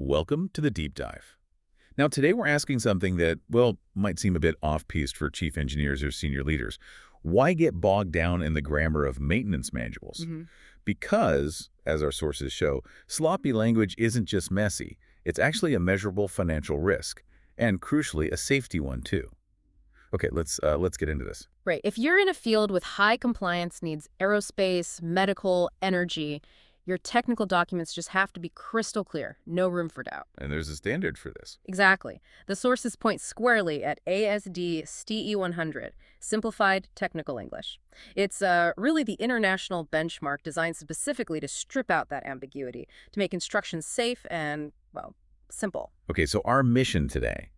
Welcome to the deep dive. Now, today we're asking something that, well, might seem a bit off-piste for chief engineers or senior leaders. Why get bogged down in the grammar of maintenance manuals? Because, as our sources show, sloppy language isn't just messy. It's actually a measurable financial risk, and crucially, a safety one too. Okay, let's get into this. Right. If you're in a field with high compliance needs, aerospace, medical, energy, your technical documents just have to be crystal clear. No room for doubt. And there's a standard for this. Exactly. The sources point squarely at ASD STE 100, Simplified Technical English. It's really the international benchmark designed specifically to strip out that ambiguity, to make instructions safe and, well, simple. Okay, so our mission today: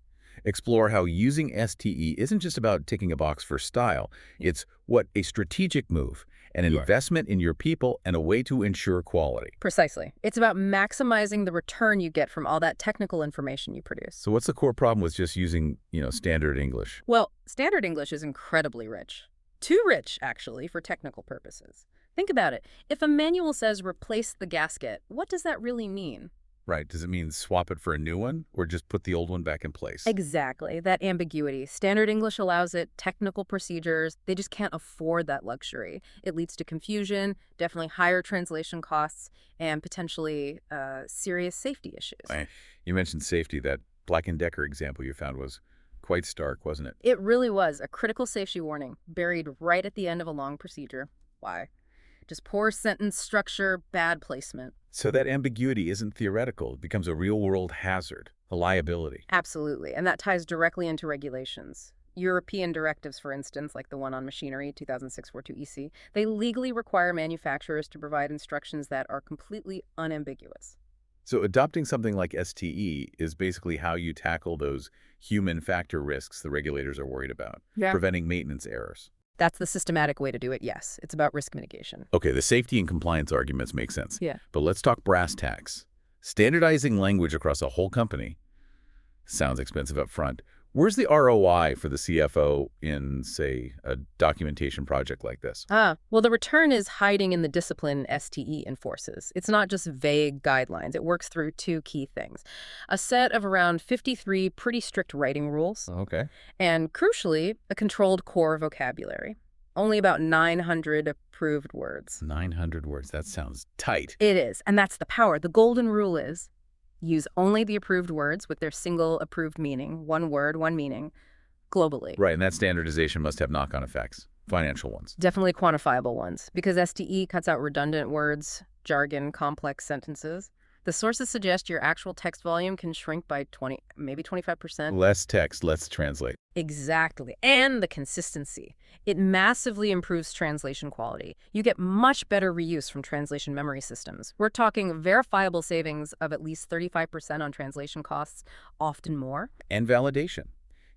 explore how using STE isn't just about ticking a box for style. It's a strategic move, an investment in your people, and a way to ensure quality. Precisely. It's about maximizing the return you get from all that technical information you produce. So what's the core problem with just using, standard English? Well, standard English is incredibly rich. Too rich, actually, for technical purposes. Think about it. If a manual says replace the gasket, what does that really mean? Right. Does it mean swap it for a new one or just put the old one back in place? Exactly. That ambiguity. Standard English allows it. Technical procedures, they just can't afford that luxury. It leads to confusion, definitely higher translation costs, and potentially serious safety issues. You mentioned safety. That Black & Decker example you found was quite stark, wasn't it? It really was. A critical safety warning buried right at the end of a long procedure. Why? Just poor sentence structure, bad placement. So that ambiguity isn't theoretical. It becomes a real-world hazard, a liability. Absolutely. And that ties directly into regulations. European directives, for instance, like the one on machinery, 2006-42-EC, they legally require manufacturers to provide instructions that are completely unambiguous. So adopting something like STE is basically how you tackle those human factor risks the regulators are worried about, preventing maintenance errors. That's the systematic way to do it, yes. It's about risk mitigation. Okay, the safety and compliance arguments make sense. Yeah. But let's talk brass tacks. Standardizing language across a whole company sounds expensive up front. Where's the ROI for the CFO in, say, a documentation project like this? Well, the return is hiding in the discipline STE enforces. It's not just vague guidelines. It works through two key things. A set of around 53 pretty strict writing rules. Okay. And crucially, a controlled core vocabulary. Only about 900 approved words. 900 words. That sounds tight. It is. And that's the power. The golden rule is use only the approved words with their single approved meaning, one word, one meaning, globally. Right, and that standardization must have knock-on effects, financial ones. Definitely quantifiable ones, because STE cuts out redundant words, jargon, complex sentences. The sources suggest your actual text volume can shrink by 20, maybe 25%. Less text, let's translate. Exactly. And the consistency. It massively improves translation quality. You get much better reuse from translation memory systems. We're talking verifiable savings of at least 35% on translation costs, often more. And validation.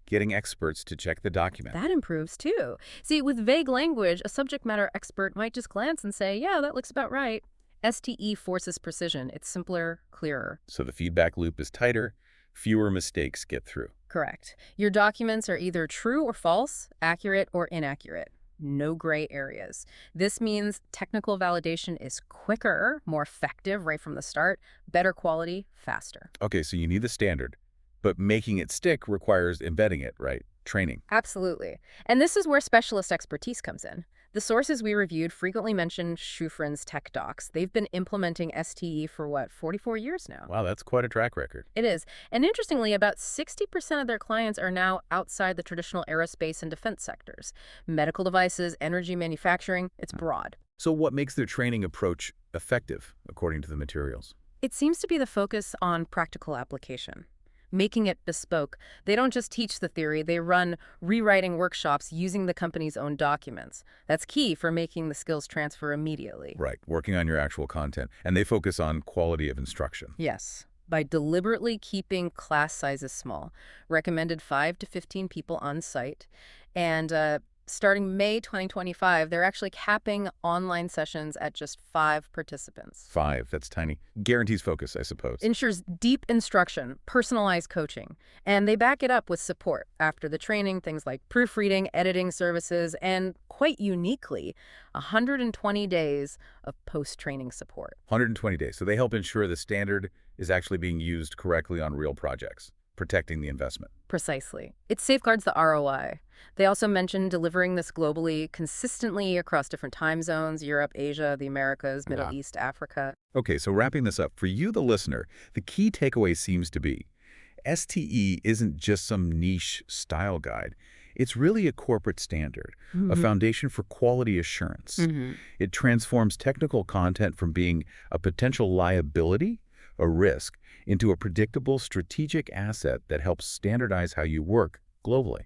Getting experts to check the document. That improves too. See, with vague language, a subject matter expert might just glance and say, yeah, that looks about right. STE forces precision. It's simpler, clearer. So the feedback loop is tighter, fewer mistakes get through. Correct. Your documents are either true or false, accurate or inaccurate. No gray areas. This means technical validation is quicker, more effective right from the start, better quality, faster. Okay, so you need the standard, but making it stick requires embedding it, right? Training. Absolutely. And this is where specialist expertise comes in. The sources we reviewed frequently mention Schufrin's tech docs. They've been implementing STE for, 44 years now? Wow, that's quite a track record. It is. And interestingly, about 60% of their clients are now outside the traditional aerospace and defense sectors. Medical devices, energy manufacturing, it's broad. So what makes their training approach effective, according to the materials? It seems to be the focus on practical application, making it bespoke. They don't just teach the theory, they run rewriting workshops using the company's own documents. That's key for making the skills transfer immediately. Right, working on your actual content. And they focus on quality of instruction. Yes, by deliberately keeping class sizes small, recommended 5 to 15 people on site, and starting May 2025, they're actually capping online sessions at just 5 participants. 5, that's tiny. Guarantees focus, I suppose. Ensures deep instruction, personalized coaching, and they back it up with support after the training, things like proofreading, editing services, and quite uniquely, 120 days of post-training support. 120 days. So they help ensure the standard is actually being used correctly on real projects, protecting the investment. Precisely. It safeguards the ROI. They also mentioned delivering this globally, consistently across different time zones: Europe, Asia, the Americas, Middle East, Africa. Okay, so wrapping this up, for you, the listener, the key takeaway seems to be STE isn't just some niche style guide. It's really a corporate standard, a foundation for quality assurance. It transforms technical content from being a potential liability, a risk, into a predictable strategic asset that helps standardize how you work globally.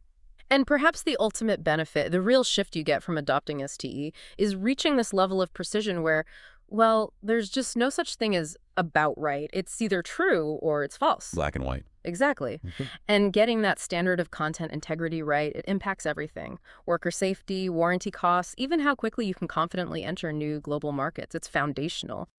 And perhaps the ultimate benefit, the real shift you get from adopting STE, is reaching this level of precision where, well, there's just no such thing as about right. It's either true or it's false. Black and white. Exactly. And getting that standard of content integrity right, it impacts everything. Worker safety, warranty costs, even how quickly you can confidently enter new global markets. It's foundational.